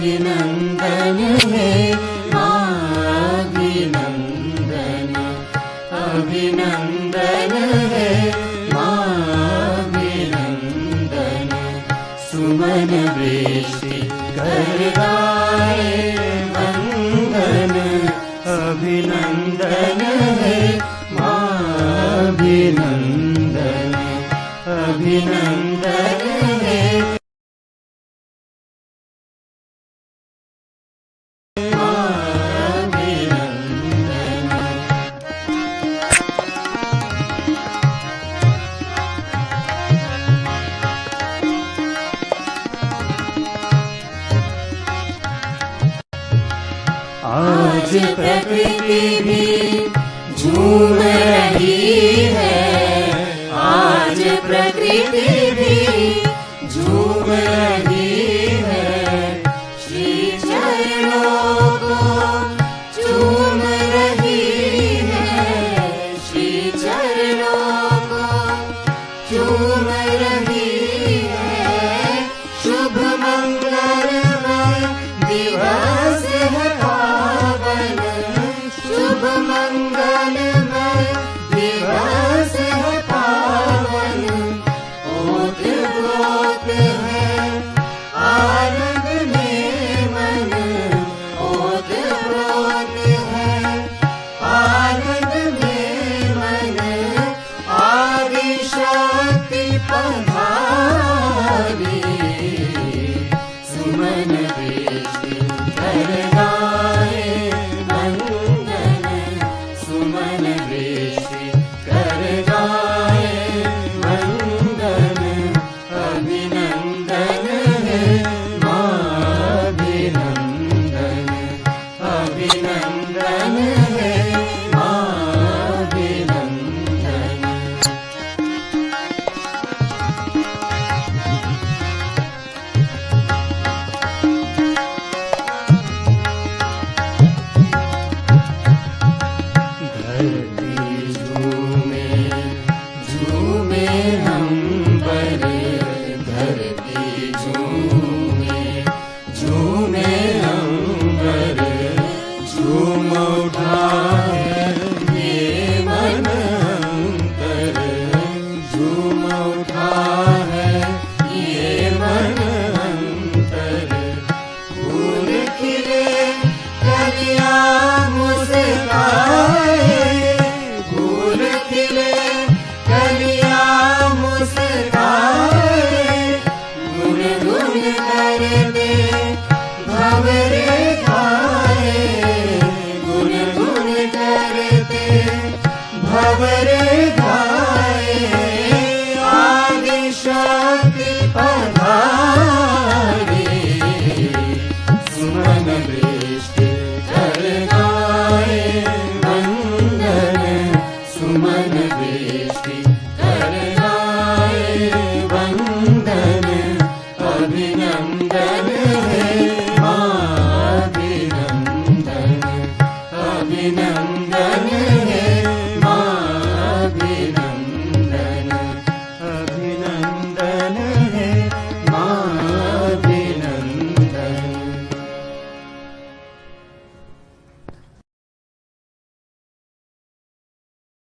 अभिनंदन है अभिनंदन, अभिनंदन है अभिनंदन। सुमन वृष्टि कर गाए वंदन, अभिनंदन है अभिनंदन, अभिनंदन है आज प्रकृति भी झूम रही है, आज प्रकृति भी झूम रही है। श्री चरणों को चूम रही है, श्री चरणों को चूम रही है। शुभ मंगलमय दिवस है पावन, शुभ मंगलमय दिवस है पावन। ओत प्रोत है आनंद में मन, ओत प्रोत है आनंद में मन। आदि शक्ति पधारी, सुमन वृष्टि कर गाए वंदन, सुमन वृष्टि कर गाए वंदन। अभिनंदन है अभिनंदन, अभिनंदन है अभिनंदन। धरती झूमे झूमे अंबर, धरती झूमे झूमे अंबर। झूम उठा है ये मन अंतर, झूम उठा है ये मन अंतर। फूल खिले कलियां मुस्काए, फूल खिले कलियां मुस्काए। गुन गुन करते भंवरे गाए, गुन गुन करते भंवरे गाए।